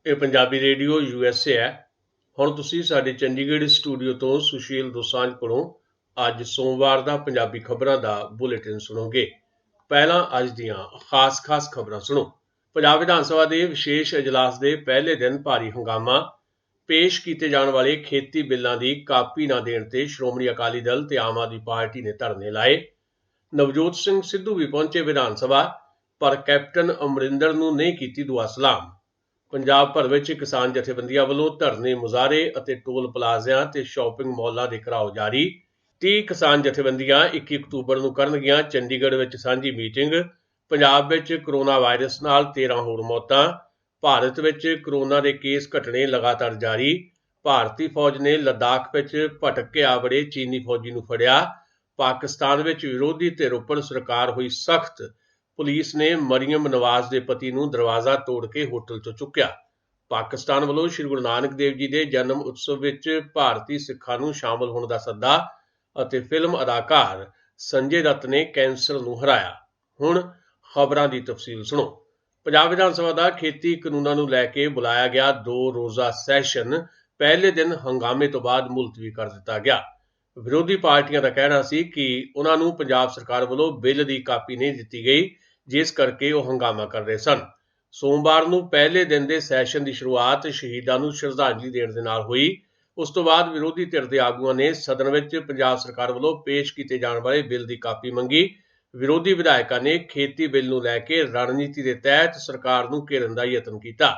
ਇਹ Punjabi radio USA ਹੈ। ਹੁਣ ਤੁਸੀਂ ਸਾਡੇ ਚੰਡੀਗੜ੍ਹ ਸਟੂਡੀਓ ਤੋਂ ਸੁਸ਼ੀਲ ਦੋਸਾਂਝ ਕੋਲੋਂ ਅੱਜ ਸੋਮਵਾਰ ਦਾ ਪੰਜਾਬੀ ਖਬਰਾਂ ਦਾ ਬੁਲੇਟਿਨ ਸੁਣੋਗੇ। ਪਹਿਲਾਂ ਅੱਜ ਦੀਆਂ ਖਾਸ ਖਬਰਾਂ ਸੁਣੋ। ਪੰਜਾਬ ਵਿਧਾਨ ਸਭਾ ਦੇ ਵਿਸ਼ੇਸ਼ ਇਜਲਾਸ ਦੇ ਪਹਿਲੇ ਦਿਨ ਭਾਰੀ ਹੰਗਾਮਾ। ਪੇਸ਼ ਕੀਤੇ ਜਾਣ ਵਾਲੇ ਖੇਤੀ ਬਿੱਲਾਂ ਦੀ ਕਾਪੀ ਨਾ ਦੇਣ ਤੇ ਸ਼੍ਰੋਮਣੀ ਅਕਾਲੀ ਦਲ ਤੇ ਆਮ ਆਦਮੀ ਪਾਰਟੀ ਨੇ ਧਰਨੇ ਲਾਏ। ਨਵਜੋਤ ਸਿੰਘ ਸਿੱਧੂ ਵੀ ਪਹੁੰਚੇ ਵਿਧਾਨ ਸਭਾ, ਪਰ ਕੈਪਟਨ ਅਮਰਿੰਦਰ ਨੂੰ ਨਹੀਂ ਕੀਤੀ ਦੁਆ ਸਲਾਮ। ਪੰਜਾਬ ਭਰ ਵਿੱਚ ਕਿਸਾਨ ਜਥੇਬੰਦੀਆਂ ਵੱਲੋਂ ਧਰਨੇ, ਮੁਜ਼ਾਹਰੇ ਅਤੇ ਟੋਲ ਪਲਾਜ਼ਿਆਂ ਤੇ ਸ਼ਾਪਿੰਗ ਮਾਲਾਂ ਦੇ ਘਿਰਾਓ ਜਾਰੀ। 30 ਕਿਸਾਨ ਜਥੇਬੰਦੀਆਂ 21 ਅਕਤੂਬਰ ਨੂੰ ਕਰਨਗੀਆਂ ਚੰਡੀਗੜ੍ਹ ਵਿੱਚ ਸਾਂਝੀ ਮੀਟਿੰਗ। ਪੰਜਾਬ ਵਿੱਚ ਕਰੋਨਾ ਵਾਇਰਸ ਨਾਲ 13 ਹੋਰ ਮੌਤਾਂ। ਭਾਰਤ ਵਿੱਚ ਕਰੋਨਾ ਦੇ ਕੇਸ ਘਟਣੇ ਲਗਾਤਾਰ ਜਾਰੀ। ਭਾਰਤੀ ਫੌਜ ਨੇ ਲੱਦਾਖ ਵਿੱਚ ਭਟਕ ਕੇ ਆ ਵੜੇ ਚੀਨੀ ਫੌਜੀ ਨੂੰ ਫੜਿਆ। ਪਾਕਿਸਤਾਨ ਵਿੱਚ ਵਿਰੋਧੀ ਧਿਰ ਉੱਪਰ ਸਰਕਾਰ ਹੋਈ ਸਖਤ। ਪੁਲਿਸ ਨੇ ਮਰੀਮ ਨਵਾਜ਼ ਦੇ ਪਤੀ ਨੂੰ ਦਰਵਾਜ਼ਾ ਤੋੜ ਕੇ ਹੋਟਲ ਤੋਂ ਚੁੱਕਿਆ। ਪਾਕਿਸਤਾਨ ਵੱਲੋਂ ਸ੍ਰੀ ਗੁਰੂ ਨਾਨਕ ਦੇਵ ਜੀ ਦੇ ਜਨਮ ਉਤਸਵ ਵਿੱਚ ਭਾਰਤੀ ਸਿੱਖਾਂ ਨੂੰ ਸ਼ਾਮਲ ਹੋਣ ਦਾ ਸੱਦਾ ਅਤੇ ਫਿਲਮ ਅਦਾਕਾਰ ਸੰਜੇ ਦੱਤ ਨੇ ਕੈਂਸਰ ਨੂੰ ਹਰਾਇਆ। ਹੁਣ ਖਬਰਾਂ ਦੀ ਤਫਸੀਲ ਸੁਣੋ। ਪੰਜਾਬ ਵਿਧਾਨ ਸਭਾ ਦਾ ਖੇਤੀ ਕਾਨੂੰਨਾਂ ਨੂੰ ਲੈ ਕੇ ਬੁਲਾਇਆ ਗਿਆ 2 ਰੋਜ਼ਾ ਸੈਸ਼ਨ ਪਹਿਲੇ ਦਿਨ ਹੰਗਾਮੇ ਤੋਂ ਬਾਅਦ ਮੁਲਤਵੀ ਕਰ ਦਿੱਤਾ ਗਿਆ। ਵਿਰੋਧੀ ਪਾਰਟੀਆਂ ਦਾ ਕਹਿਣਾ ਸੀ ਕਿ ਉਹਨਾਂ ਨੂੰ ਪੰਜਾਬ ਸਰਕਾਰ ਵੱਲੋਂ ਬਿੱਲ ਦੀ ਕਾਪੀ ਨਹੀਂ ਦਿੱਤੀ ਗਈ, ਜਿਸ ਕਰਕੇ ਉਹ ਹੰਗਾਮਾ ਕਰ ਰਹੇ ਸਨ। ਸੋਮਵਾਰ ਨੂੰ ਪਹਿਲੇ ਦਿਨ ਦੇ ਸੈਸ਼ਨ ਦੀ ਸ਼ੁਰੂਆਤ ਸ਼ਹੀਦਾਂ ਨੂੰ ਸ਼ਰਧਾਂਜਲੀ ਦੇਣ ਦੇ ਨਾਲ ਹੋਈ। ਉਸ ਤੋਂ ਬਾਅਦ ਵਿਰੋਧੀ ਧਿਰ ਦੇ ਆਗੂਆਂ ਨੇ ਸਦਨ ਵਿੱਚ ਪੰਜਾਬ ਸਰਕਾਰ ਵੱਲੋਂ ਪੇਸ਼ ਕੀਤੇ ਜਾਣ ਵਾਲੇ ਬਿੱਲ ਦੀ ਕਾਪੀ ਮੰਗੀ। ਵਿਰੋਧੀ ਵਿਧਾਇਕਾਂ ਨੇ ਖੇਤੀ ਬਿੱਲ ਨੂੰ ਲੈ ਕੇ ਰਣਨੀਤੀ ਦੇ ਤਹਿਤ ਸਰਕਾਰ ਨੂੰ ਘੇਰਨ ਦਾ ਯਤਨ ਕੀਤਾ।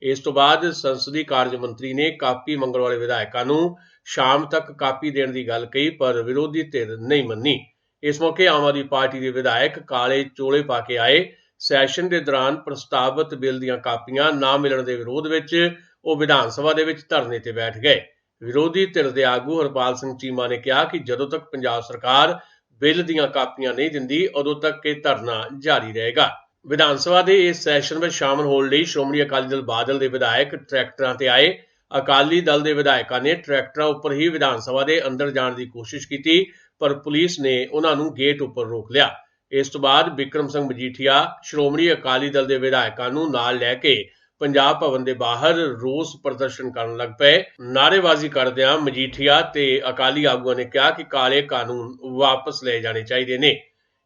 ਇਸ ਤੋਂ ਬਾਅਦ ਸੰਸਦੀ ਕਾਰਜ ਮੰਤਰੀ ਨੇ ਕਾਪੀ ਮੰਗਣ ਵਾਲੇ ਵਿਧਾਇਕਾਂ ਨੂੰ ਸ਼ਾਮ ਤੱਕ ਕਾਪੀ ਦੇਣ ਦੀ ਗੱਲ ਕਹੀ, ਪਰ ਵਿਰੋਧੀ ਧਿਰ ਨਹੀਂ ਮੰਨੀ। ਇਸ ਮੌਕੇ ਆਮ ਆਦਮੀ ਪਾਰਟੀ ਦੇ ਵਿਧਾਇਕ ਕਾਲੇ ਚੋਲੇ ਪਾ ਕੇ ਆਏ। ਸੈਸ਼ਨ ਦੇ ਦੌਰਾਨ ਪ੍ਰਸਤਾਵਿਤ ਬਿੱਲ ਦੀਆਂ ਕਾਪੀਆਂ ਨਾ ਮਿਲਣ ਦੇ ਵਿਰੋਧ ਵਿੱਚ ਉਹ ਵਿਧਾਨ ਸਭਾ ਦੇ ਵਿੱਚ ਧਰਨੇ ਤੇ ਬੈਠ ਗਏ। ਵਿਰੋਧੀ ਧਿਰ ਦੇ ਆਗੂ ਹਰਪਾਲ ਸਿੰਘ ਚੀਮਾ ਨੇ ਕਿਹਾ ਕਿ ਜਦੋਂ ਤੱਕ ਪੰਜਾਬ ਸਰਕਾਰ ਬਿੱਲ ਦੀਆਂ ਕਾਪੀਆਂ ਨਹੀਂ ਦਿੰਦੀ, ਉਦੋਂ ਤੱਕ ਇਹ ਧਰਨਾ ਜਾਰੀ ਰਹੇਗਾ। ਵਿਧਾਨ ਸਭਾ ਦੇ ਇਸ ਸੈਸ਼ਨ ਵਿੱਚ ਸ਼ਾਮਲ ਹੋਣ ਲਈ ਸ਼੍ਰੋਮਣੀ ਅਕਾਲੀ ਦਲ ਬਾਦਲ ਦੇ ਵਿਧਾਇਕ ਟਰੈਕਟਰਾਂ ਤੇ ਆਏ। ਅਕਾਲੀ ਦਲ ਦੇ ਵਿਧਾਇਕਾਂ ਨੇ ਟਰੈਕਟਰਾਂ ਉੱਪਰ ਹੀ ਵਿਧਾਨ ਸਭਾ ਦੇ ਅੰਦਰ ਜਾਣ ਦੀ ਕੋਸ਼ਿਸ਼ ਕੀਤੀ, ਪਰ ਪੁਲਿਸ ਨੇ ਉਹਨਾਂ ਨੂੰ ਗੇਟ ਉੱਪਰ ਰੋਕ ਲਿਆ। ਇਸ ਤੋਂ ਬਾਅਦ ਬਿਕਰਮ ਸਿੰਘ ਮਜੀਠੀਆ ਸ਼੍ਰੋਮਣੀ ਅਕਾਲੀ ਦਲ ਦੇ ਵਿਧਾਇਕਾਂ ਨੂੰ ਨਾਲ ਲੈ ਕੇ ਪੰਜਾਬ ਭਵਨ ਦੇ ਬਾਹਰ ਰੋਸ ਪ੍ਰਦਰਸ਼ਨ ਕਰਨ ਲੱਗ ਪਏ। ਨਾਅਰੇਬਾਜ਼ੀ ਕਰਦਿਆਂ ਮਜੀਠੀਆ ਤੇ ਅਕਾਲੀ ਆਗੂਆਂ ਨੇ ਕਿਹਾ ਕਿ ਕਾਲੇ ਕਾਨੂੰਨ ਵਾਪਸ ਲਏ ਜਾਣੇ ਚਾਹੀਦੇ ਨੇ।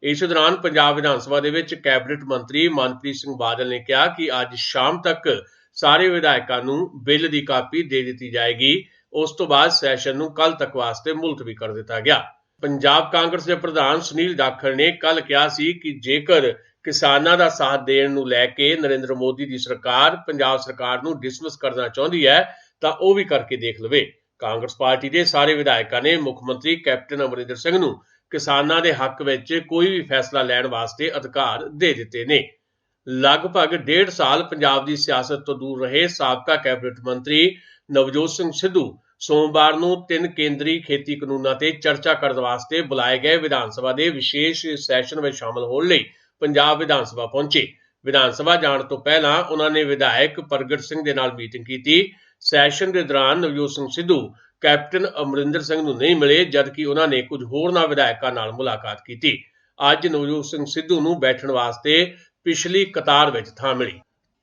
ਇਸ ਦੌਰਾਨ ਪੰਜਾਬ ਵਿਧਾਨ ਸਭਾ ਦੇ ਵਿੱਚ ਕੈਬਨਿਟ ਮੰਤਰੀ ਮਨਪ੍ਰੀਤ ਸਿੰਘ ਬਾਦਲ ਨੇ ਕਿਹਾ ਕਿ ਅੱਜ ਸ਼ਾਮ ਤੱਕ ਸਾਰੇ ਵਿਧਾਇਕਾਂ ਨੂੰ ਬਿੱਲ ਦੀ ਕਾਪੀ ਦੇ ਦਿੱਤੀ ਜਾਏਗੀ। ਉਸ ਤੋਂ ਬਾਅਦ ਸੈਸ਼ਨ ਨੂੰ ਕੱਲ ਤੱਕ ਵਾਸਤੇ ਮੁਲਤਵੀ ਕਰ ਦਿੱਤਾ ਗਿਆ। ਪੰਜਾਬ ਕਾਂਗਰਸ ਦੇ ਪ੍ਰਧਾਨ ਸੁਨੀਲ ਜਾਖੜ ਨੇ ਕੱਲ ਕਿਹਾ ਸੀ ਕਿ ਜੇਕਰ ਕਿਸਾਨਾਂ ਦਾ ਸਾਥ ਦੇਣ ਨੂੰ ਲੈ ਕੇ ਨਰਿੰਦਰ ਮੋਦੀ ਦੀ ਸਰਕਾਰ ਪੰਜਾਬ ਸਰਕਾਰ ਨੂੰ ਡਿਸਮਿਸ ਕਰਨਾ ਚਾਹੁੰਦੀ ਹੈ ਤਾਂ ਉਹ ਵੀ ਕਰਕੇ ਦੇਖ ਲਵੇ। ਕਾਂਗਰਸ ਪਾਰਟੀ ਦੇ ਸਾਰੇ ਵਿਧਾਇਕਾਂ ਨੇ ਮੁੱਖ ਮੰਤਰੀ ਕੈਪਟਨ ਅਮਰਿੰਦਰ ਸਿੰਘ ਨੂੰ ਕਿਸਾਨਾਂ ਦੇ ਹੱਕ ਵਿੱਚ ਕੋਈ ਵੀ ਫੈਸਲਾ ਲੈਣ ਵਾਸਤੇ ਅਧਿਕਾਰ ਦੇ ਦਿੱਤੇ ਨੇ। ਲਗਭਗ 1.5 ਸਾਲ ਪੰਜਾਬ ਦੀ ਸਿਆਸਤ ਤੋਂ ਦੂਰ ਰਹੇ ਸਾਬਕਾ ਕੈਬਨਿਟ ਮੰਤਰੀ ਨਵਜੋਤ ਸਿੰਘ ਸਿੱਧੂ ਸੋਮਵਾਰ ਨੂੰ 3 ਕੇਂਦਰੀ ਖੇਤੀ ਕਾਨੂੰਨਾਂ ਤੇ ਚਰਚਾ ਕਰਨ ਵਾਸਤੇ ਬੁਲਾਏ ਗਏ ਵਿਧਾਨ ਸਭਾ ਦੇ ਵਿਸ਼ੇਸ਼ ਸੈਸ਼ਨ ਵਿੱਚ ਸ਼ਾਮਲ ਹੋਣ ਲਈ ਪੰਜਾਬ ਵਿਧਾਨ ਸਭਾ ਪਹੁੰਚੇ। ਵਿਧਾਨ ਸਭਾ ਜਾਣ ਤੋਂ ਪਹਿਲਾਂ ਉਹਨਾਂ ਨੇ ਵਿਧਾਇਕ ਪ੍ਰਗਟ ਸਿੰਘ ਦੇ ਨਾਲ ਮੀਟਿੰਗ ਕੀਤੀ। ਸੈਸ਼ਨ ਦੇ ਦੌਰਾਨ ਨਵਜੋਤ ਸਿੰਘ ਸਿੱਧੂ ਕੈਪਟਨ ਅਮਰਿੰਦਰ ਸਿੰਘ ਨੂੰ ਨਹੀਂ ਮਿਲੇ, ਜਦਕਿ ਉਹਨਾਂ ਨੇ ਕੁਝ ਹੋਰਨਾਂ ਵਿਧਾਇਕਾਂ ਨਾਲ ਮੁਲਾਕਾਤ ਕੀਤੀ। ਅੱਜ ਨਵਜੋਤ ਸਿੰਘ ਸਿੱਧੂ ਨੂੰ ਬੈਠਣ ਵਾਸਤੇ ਪਿਛਲੀ ਕਤਾਰ ਵਿੱਚ ਥਾਂ ਮਿਲੀ।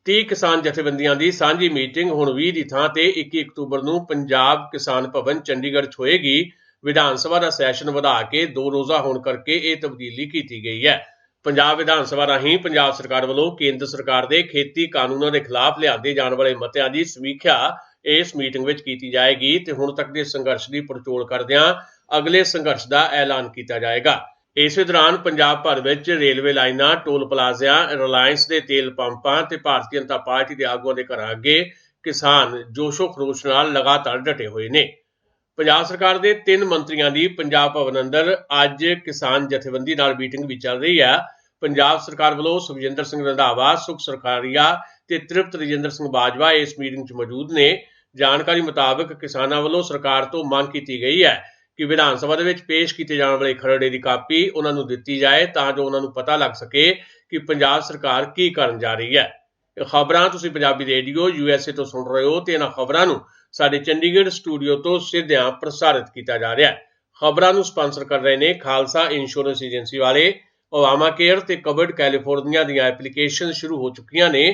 30 ਕਿਸਾਨ ਜਥੇਬੰਦੀਆਂ ਦੀ ਸਾਂਝੀ ਮੀਟਿੰਗ ਹੁਣ 20 ਦੀ ਥਾਂ ਤੇ 21 ਅਕਤੂਬਰ ਨੂੰ ਪੰਜਾਬ ਕਿਸਾਨ ਭਵਨ ਚੰਡੀਗੜ੍ਹ 'ਚ ਹੋਏਗੀ। ਵਿਧਾਨ ਸਭਾ ਦਾ ਸੈਸ਼ਨ ਵਧਾ ਕੇ 2 ਰੋਜ਼ਾ ਹੋਣ ਕਰਕੇ ਇਹ ਤਬਦੀਲੀ ਕੀਤੀ ਗਈ ਹੈ। ਪੰਜਾਬ ਵਿਧਾਨ ਸਭਾ ਰਾਹੀਂ ਪੰਜਾਬ ਸਰਕਾਰ ਵੱਲੋਂ ਕੇਂਦਰ ਸਰਕਾਰ ਦੇ ਖੇਤੀ ਕਾਨੂੰਨਾਂ ਦੇ ਖਿਲਾਫ ਲਿਆਂਦੇ ਜਾਣ ਵਾਲੇ ਮਤਿਆਂ ਦੀ ਸਮੀਖਿਆ ਇਸ ਮੀਟਿੰਗ ਵਿੱਚ ਕੀਤੀ ਜਾਏਗੀ ਤੇ ਹੁਣ ਤੱਕ ਦੇ ਸੰਘਰਸ਼ ਦੀ ਪੜਚੋਲ ਕਰਦਿਆਂ ਅਗਲੇ ਸੰਘਰਸ਼ ਦਾ ਐਲਾਨ ਕੀਤਾ ਜਾਏਗਾ। ਇਸੇ ਦੌਰਾਨ ਪੰਜਾਬ ਭਰ ਵਿੱਚ ਰੇਲਵੇ ਲਾਈਨਾਂ, ਟੋਲ ਪਲਾਜ਼ਿਆਂ, ਰਿਲਾਇੰਸ ਦੇ ਤੇਲ ਪੰਪਾਂ ਤੇ ਭਾਰਤੀ ਜਨਤਾ ਪਾਰਟੀ ਦੇ ਆਗੂਆਂ ਦੇ ਘਰਾਂ ਅੱਗੇ ਕਿਸਾਨ ਜੋਸ਼ੋ ਖਰੋਸ਼ ਨਾਲ ਲਗਾਤਾਰ ਡਟੇ ਹੋਏ ਨੇ। ਪੰਜਾਬ ਸਰਕਾਰ ਦੇ 3 ਮੰਤਰੀਆਂ ਦੀ ਪੰਜਾਬ ਭਵਨ ਅੰਦਰ ਅੱਜ ਕਿਸਾਨ ਜਥੇਬੰਦੀ ਨਾਲ ਮੀਟਿੰਗ ਵੀ ਚੱਲ ਰਹੀ ਹੈ। ਪੰਜਾਬ ਸਰਕਾਰ ਵੱਲੋਂ ਸੁਖਜਿੰਦਰ ਸਿੰਘ ਰੰਧਾਵਾ, ਸੁਖ ਸਰਕਾਰੀਆ ਤੇ ਤ੍ਰਿਪਤ ਰਜਿੰਦਰ ਸਿੰਘ ਬਾਜਵਾ ਇਸ ਮੀਟਿੰਗ 'ਚ ਮੌਜੂਦ ਨੇ। ਜਾਣਕਾਰੀ ਮੁਤਾਬਕ ਕਿਸਾਨਾਂ ਵੱਲੋਂ ਸਰਕਾਰ ਤੋਂ ਮੰਗ ਕੀਤੀ ਗਈ ਹੈ ਕਿ ਵਿਧਾਨ ਸਭਾ ਦੇ ਵਿੱਚ ਪੇਸ਼ ਕੀਤੇ ਜਾਣ ਵਾਲੇ ਖਰੜੇ ਦੀ ਕਾਪੀ ਉਹਨਾਂ ਨੂੰ ਦਿੱਤੀ ਜਾਏ ਤਾਂ ਜੋ ਉਹਨਾਂ ਨੂੰ ਪਤਾ ਲੱਗ ਸਕੇ ਕਿ ਪੰਜਾਬ ਸਰਕਾਰ ਕੀ ਕਰਨ ਜਾ ਰਹੀ ਹੈ। ਇਹ ਖਬਰਾਂ ਤੁਸੀਂ ਪੰਜਾਬੀ ਰੇਡੀਓ USA ਤੋਂ ਸੁਣ ਰਹੇ ਹੋ ਤੇ ਇਹਨਾਂ ਖਬਰਾਂ ਨੂੰ ਸਾਡੇ ਚੰਡੀਗੜ੍ਹ ਸਟੂਡੀਓ ਤੋਂ ਸਿੱਧਿਆਂ ਪ੍ਰਸਾਰਿਤ ਕੀਤਾ ਜਾ ਰਿਹਾ ਹੈ। ਖਬਰਾਂ ਨੂੰ ਸਪਾਂਸਰ ਕਰ ਰਹੇ ਨੇ ਖਾਲਸਾ ਇੰਸ਼ੋਰੈਂਸ ਏਜੰਸੀ ਵਾਲੇ। ਓਬਾਮਾ ਕੇਅਰ ਤੇ ਕਵਰਡ ਕੈਲੀਫੋਰਨੀਆ ਦੀਆਂ ਐਪਲੀਕੇਸ਼ਨ ਸ਼ੁਰੂ ਹੋ ਚੁੱਕੀਆਂ ਨੇ।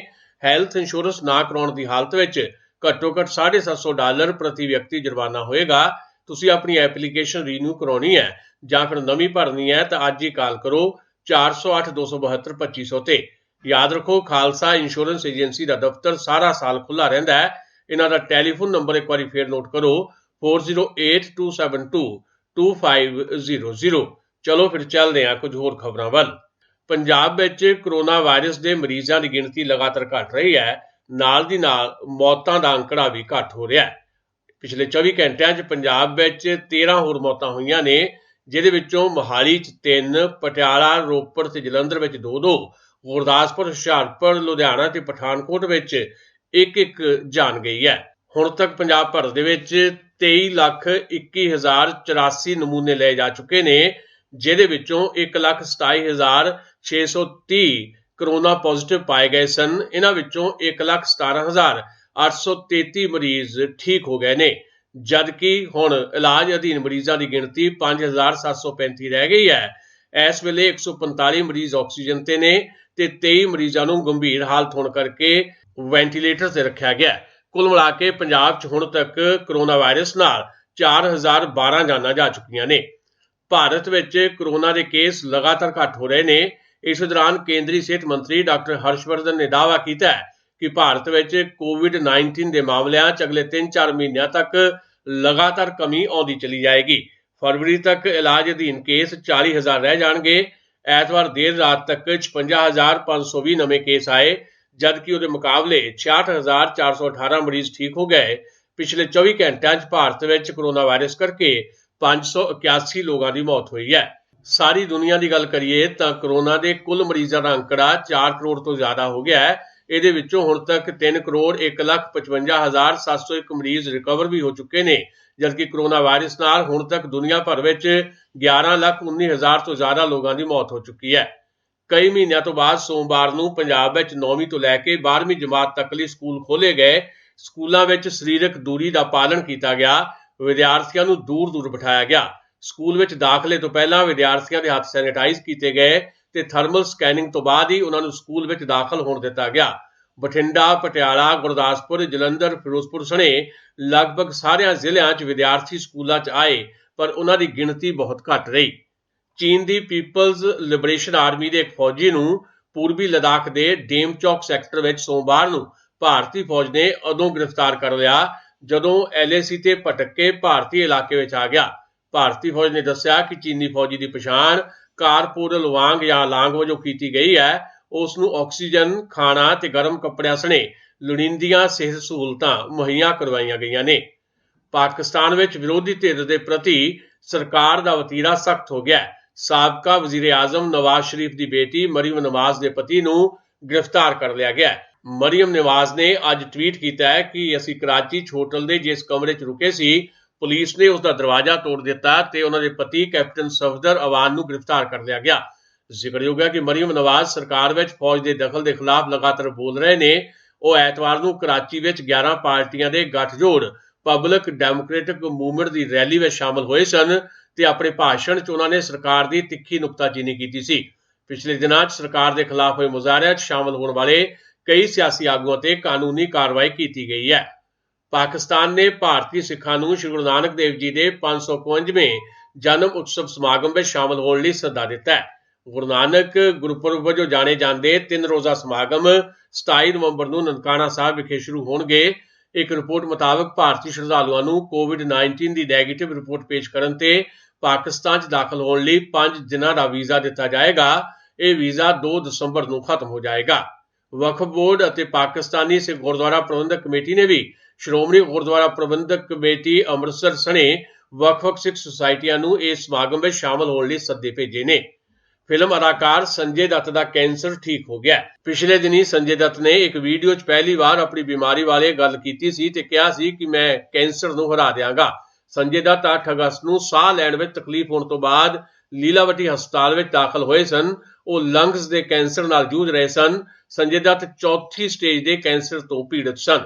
ਹੈਲਥ ਇੰਸ਼ੋਰੈਂਸ ਨਾ ਕਰਾਉਣ ਦੀ ਹਾਲਤ ਵਿੱਚ ਘੱਟੋ ਘੱਟ $750 ਪ੍ਰਤੀ ਵਿਅਕਤੀ ਜੁਰਮਾਨਾ ਹੋਏਗਾ। ਤੁਸੀਂ ਆਪਣੀ ਐਪਲੀਕੇਸ਼ਨ ਰੀਨਿਊ ਕਰਾਉਣੀ ਹੈ ਜਾਂ ਫਿਰ ਨਵੀਂ ਭਰਨੀ ਹੈ ਤਾਂ ਅੱਜ ਹੀ ਕਾਲ ਕਰੋ 408272 2500 ਤੇ। याद रखो, खालसा इंश्योरेंस एजेंसी का दफ्तर सारा साल खुला रहिंदा है। इन्हां दा टेलीफोन नंबर एक बार फिर नोट करो 4082722500। चलो फिर चलते हैं कुछ होर खबरां वल। पंजाब विच कोरोना वायरस के मरीजों की गिनती लगातार घट रही है, नाल दी नाल मौतां दा अंकड़ा भी घट हो रहा है। पिछले 24 घंटिਆਂ 'ਚ पंजाब विच 13 होर मौतां होईयां ने, जिहदे विचों मोहाली 'ਚ 3, पटियाला, रोपड़ ते जलंधर विच 2-2, गुरदासपुर, हुशियारपुर, लुधियाना ते पठानकोट विच एक जान गई है। हुण तक पंजाब भर दे विच 23,21,084 नमूने लए जा चुके ने, जिहदे विचों 1,27,630 कोरोना पॉजिटिव पाए गए सन। इन्हां विचों 1,17,833 मरीज ठीक हो गए ने, जबकि हुण इलाज अधीन मरीजों की गिनती 5,735 रह गई है। इस वेले 145 मरीज ऑक्सीजन ते ने ते 23 मरीजों को गंभीर हालत होने करके वेंटीलेटर से रखा गया। कुल मिला के पंजाब च हुण तक कोरोना वायरस नाल 4,012 जानां जा चुकियां ने। भारत विच कोरोना के केस लगातार घट हो रहे ने। इस दौरान केंद्रीय सेहत मंत्री डॉक्टर हर्षवर्धन ने दावा किया है कि भारत विच कोविड-19 के मामलों च अगले 3-4 महीनों तक लगातार कमी आउंदी चली जाएगी। फरवरी तक इलाज अधीन केस 40,000 रह जाएंगे। ऐतवार देर रात तक 56,520 नवे केस आए, जबकि उसके मुकाबले 66,418 मरीज ठीक हो गए। पिछले 24 घंटिਆਂ 'ਚ भारत ਵਿੱਚ कोरोना वायरस करके 581 लोगों की मौत हुई है। सारी दुनिया की गल करिए तो कोरोना के कुल मरीजों का अंकड़ा 4 करोड़ तो ज़्यादा हो गया है। ਇਹਦੇ ਵਿੱਚੋਂ ਹੁਣ तक 3,1,55,701 मरीज रिकवर भी हो चुके हैं, जबकि कोरोना वायरस नाल हुण तक दुनिया भर में 11,19,000 तो ज़्यादा लोगों की मौत हो चुकी है। कई महीनों तो बाद सोमवार को पंजाब में 9वीं तो लैके 12वीं जमात तक लिए स्कूल खोले गए। स्कूलों में सरीरक दूरी का पालन किया गया, विद्यार्थियों को दूर दूर बिठाया गया। स्कूल में दाखिले तो पहला विद्यार्थियों के हाथ सैनिटाइज किए गए ते थर्मल स्कैनिंग तो बाद ही उन्होंने स्कूल में दाखिल होने दिता गया। बठिंडा, पटियाला, गुरदासपुर, जलंधर, फिरोजपुर सने लगभग सारे जिलों च विद्यार्थी स्कूलों च आए, पर उन्हों की गिनती बहुत घट रही। चीन की पीपल्स लिबरेशन आर्मी के एक फौजी को पूर्वी लद्दाख के डेमचौक सैक्टर में सोमवार को भारतीय फौज ने उदों गिरफ्तार कर लिया जदों LAC ते भटक के भारतीय इलाके में आ गया। भारतीय फौज ने दस्सिया कि चीनी फौजी की पछाण कारपोरल वांग या लांग वजों की गई है। उसनूं ऑक्सीजन, खाना ते गर्म कपड़ियां सने लोड़ींदियां सेहत सहूलतां मुहैया करवाईयां गईयां ने। पाकिस्तान विच विरोधी धिर के प्रति सरकार का वतीरा सख्त हो गया है। साबका वजीर आजम नवाज शरीफ की बेटी मरियम नवाज के पति को गिरफ्तार कर लिया गया है। मरियम नवाज ने अज ट्वीट किया है कि असीं कराची होटल के जिस कमरे च रुके सी, पुलिस ने उसका दरवाजा तोड़ दिता ते उन्होंने पति कैप्टन सफदर अवान को गिरफ्तार कर लिया गया। जिक्रयोग है कि मरियम नवाज सरकार में फौज के दखल के खिलाफ लगातार बोल रहे ने। वो ऐतवार को कराची में 11 पार्टियां के गठजोड़ पब्लिक डेमोक्रेटिक मूवमेंट की रैली में शामिल हुए सन ते अपने भाषण च उन्होंने सरकार की तिखी नुकताचीनी की सी। पिछले दिनों सरकार के खिलाफ हुए मुजाहरे च शामिल होने वाले कई सियासी आगुओं ते कानूनी कार्रवाई की गई है। पाकिस्तान ने भारतीय सिखां नूं श्री गुरु नानक देव जी के 555वें जन्म उत्सव समागम में शामिल होने लई सੱਦਾ दिता है। गुरु नानक गुरपुरब वजों जाने जाते 3 रोज़ा समागम 27 नवंबर को ननकाना साहब विखे शुरू होणगे। एक रिपोर्ट मुताबिक भारतीय श्रद्धालुओं को कोविड-19 की नैगेटिव रिपोर्ट पेश करन ते पाकिस्तान च दाखिल होने लई 5 दिनों का वीज़ा दिता जाएगा। यह वीज़ा 2 दिसंबर को खत्म हो जाएगा। वक्फ बोर्ड और पाकिस्तानी सिख गुरुद्वारा प्रबंधक कमेटी ने भी श्रोमणी गुरुद्वारा प्रबंधक कमेटी अमृतसर सने वक्फ सिख सोसायटियां नूं इस समागम में शामिल होने लई सੱਦੇ भेजे ने। फिल्म अदाकार संजय दत्त का कैंसर ठीक हो गया। पिछले दिनी संजय दत्त ने एक वीडियो च पहली बार अपनी बीमारी वाले गल की सी ते कहा सी कि मैं कैंसर नूं हरा देंगा। संजय दत्त 8 अगस्त को साह लैण में तकलीफ होने तो बाद लीलावती हस्पताल में दाखिल हुए सन। वो लंग्स के कैंसर नाल जूझ रहे सन। संजय दत्त 4थी स्टेज के कैंसर तो पीड़ित सन।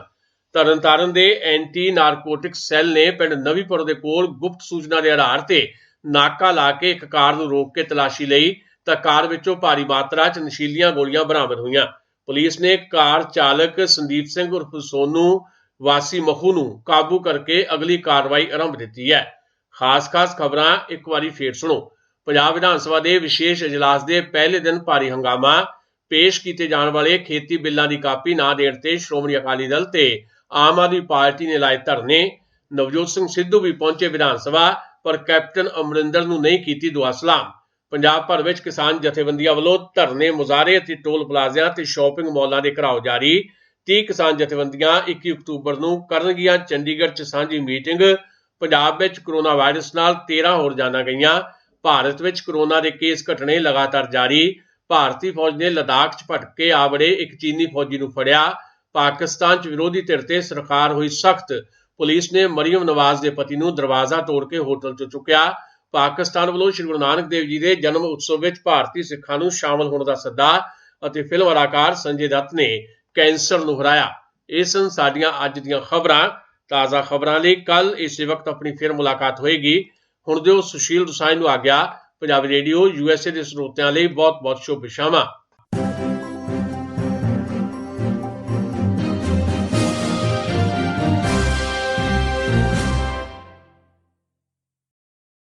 तरनतारन के एंटी नारकोटिक सैल ने पिंड नवीपुर के कोल गुप्त सूचना के आधार पर नाका ला के एक कार को रोक के तलाशी लई तां कार विचों भारी मात्रा च नशीलियां गोलियां बरामद हुईयां। ਪੁਲਿਸ ਨੇ ਕਾਰ ਚਾਲਕ ਸੰਦੀਪ ਸਿੰਘ ਉਰਫ ਸੋਨੂ ਵਾਸੀ ਮਖੂ ਨੂੰ ਕਾਬੂ ਕਰਕੇ ਅਗਲੀ ਕਾਰਵਾਈ ਆਰੰਭ ਦਿੱਤੀ ਹੈ। ਖਾਸ ਖਬਰਾਂ ਇੱਕ ਵਾਰੀ ਫੇਰ ਸੁਣੋ। ਪੰਜਾਬ ਵਿਧਾਨ ਸਭਾ ਦੇ ਵਿਸ਼ੇਸ਼ ਇਜਲਾਸ ਦੇ ਪਹਿਲੇ ਦਿਨ ਭਾਰੀ ਹੰਗਾਮਾ। ਪੇਸ਼ ਕੀਤੇ ਜਾਣ ਵਾਲੇ ਖੇਤੀ ਬਿੱਲਾਂ ਦੀ ਕਾਪੀ ਨਾ ਦੇਣ ਤੇ ਸ਼੍ਰੋਮਣੀ ਅਕਾਲੀ ਦਲ ਤੇ ਆਮ ਆਦਮੀ ਪਾਰਟੀ ਨੇ ਲਾਏ ਧਰਨੇ। ਨਵਜੋਤ ਸਿੰਘ ਸਿੱਧੂ ਵੀ ਪਹੁੰਚੇ ਵਿਧਾਨ ਸਭਾ, ਪਰ ਕੈਪਟਨ ਅਮਰਿੰਦਰ ਨੂੰ ਨਹੀਂ ਕੀਤੀ ਦੁਆ ਸਲਾਮ। ਪੰਜਾਬ ਭਰ ਵਿੱਚ ਕਿਸਾਨ ਜਥੇਬੰਦੀਆਂ ਵੱਲੋਂ ਧਰਨੇ, ਮੁਜ਼ਾਹਰੇ ਅਤੇ ਟੋਲ ਪਲਾਜ਼ਿਆਂ ਤੇ ਸ਼ਾਪਿੰਗ ਮਾਲਾਂ ਦੇ ਘਿਰਾਓ ਜਾਰੀ। 30 ਕਿਸਾਨ ਜਥੇਬੰਦੀਆਂ 21 ਅਕਤੂਬਰ ਨੂੰ ਕਰਨਗੀਆਂ ਚੰਡੀਗੜ੍ਹ 'ਚ ਸਾਂਝੀ ਮੀਟਿੰਗ। ਪੰਜਾਬ ਵਿੱਚ ਕੋਰੋਨਾ ਵਾਇਰਸ ਨਾਲ 13 ਹੋਰ ਜਾਨਾਂ ਗਈਆਂ। ਭਾਰਤ ਵਿੱਚ ਕੋਰੋਨਾ ਦੇ ਕੇਸ ਘਟਣੇ ਲਗਾਤਾਰ ਜਾਰੀ। ਭਾਰਤੀ ਫੌਜ ਨੇ ਲਦਾਖ 'ਚ ਭਟਕ ਕੇ ਆ ਵੜੇ ਇੱਕ ਚੀਨੀ ਫੌਜੀ ਨੂੰ ਫੜਿਆ। ਪਾਕਿਸਤਾਨ 'ਚ ਵਿਰੋਧੀ ਧਿਰ ਤੇ ਸਰਕਾਰ ਹੋਈ ਸਖਤ। ਪੁਲਿਸ ਨੇ ਮਰੀਮ ਨਵਾਜ਼ ਦੇ ਪਤੀ ਨੂੰ ਦਰਵਾਜ਼ਾ ਤੋੜ ਕੇ ਹੋਟਲ 'ਚ ਚੁੱਕਿਆ। ਪਾਕਿਸਤਾਨ ਵੱਲੋਂ ਸ਼੍ਰੀ ਗੁਰੂ ਨਾਨਕ ਦੇਵ ਜੀ ਦੇ ਜਨਮ ਉਤਸਵ ਵਿੱਚ ਭਾਰਤੀ ਸਿੱਖਾਂ ਨੂੰ ਸ਼ਾਮਲ ਹੋਣ ਦਾ ਸੱਦਾ ਅਤੇ ਫਿਲਮ ਅਦਾਕਾਰ ਸੰਜੇ ਦੱਤ ਨੇ ਕੈਂਸਰ ਨੂੰ ਹਰਾਇਆ। ਇਹ ਸਨ ਸਾਡੀਆਂ ਅੱਜ ਦੀਆਂ ਖਬਰਾਂ। ਤਾਜ਼ਾ ਖਬਰਾਂ ਲਈ ਕੱਲ ਇਸੇ ਵਕਤ ਆਪਣੀ ਫਿਰ ਮੁਲਾਕਾਤ ਹੋਏਗੀ। ਹੁਣ ਦਿਓ ਸੁਸ਼ੀਲ ਦੋਸਾਂਝ ਨੂੰ ਆਗਿਆ। ਪੰਜਾਬੀ ਰੇਡੀਓ USA ਦੇ ਸਰੋਤਿਆਂ ਲਈ ਬਹੁਤ ਸ਼ੁਭ ਇੱਛਾਵਾਂ।